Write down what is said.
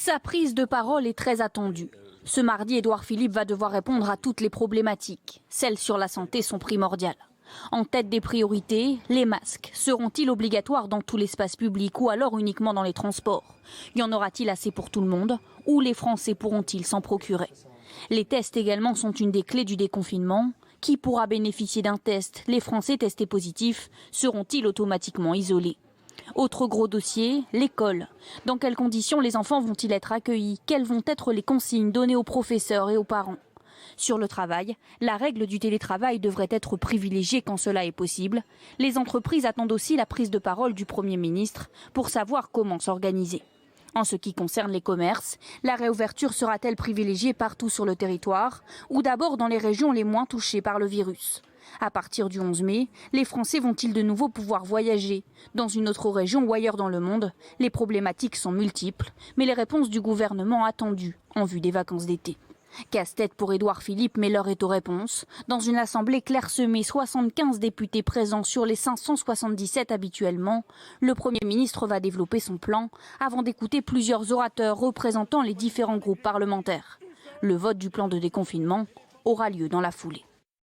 Sa prise de parole est très attendue. Ce mardi, Édouard Philippe va devoir répondre à toutes les problématiques. Celles sur la santé sont primordiales. En tête des priorités, les masques. Seront-ils obligatoires dans tout l'espace public ou alors uniquement dans les transports? Y en aura-t-il assez pour tout le monde? Ou les Français pourront-ils s'en procurer? Les tests également sont une des clés du déconfinement. Qui pourra bénéficier d'un test? Les Français testés positifs seront-ils automatiquement isolés? Autre gros dossier, l'école. Dans quelles conditions les enfants vont-ils être accueillis? Quelles vont être les consignes données aux professeurs et aux parents? Sur le travail, la règle du télétravail devrait être privilégiée quand cela est possible. Les entreprises attendent aussi la prise de parole du Premier ministre pour savoir comment s'organiser. En ce qui concerne les commerces, la réouverture sera-t-elle privilégiée partout sur le territoire ou d'abord dans les régions les moins touchées par le virus? À partir du 11 mai, les Français vont-ils de nouveau pouvoir voyager dans une autre région ou ailleurs dans le monde? Les problématiques sont multiples, mais les réponses du gouvernement attendues en vue des vacances d'été. Casse-tête pour Édouard Philippe, mais l'heure est aux réponses. Dans une assemblée clairsemée, 75 députés présents sur les 577 habituellement, le Premier ministre va développer son plan avant d'écouter plusieurs orateurs représentant les différents groupes parlementaires. Le vote du plan de déconfinement aura lieu dans la foulée.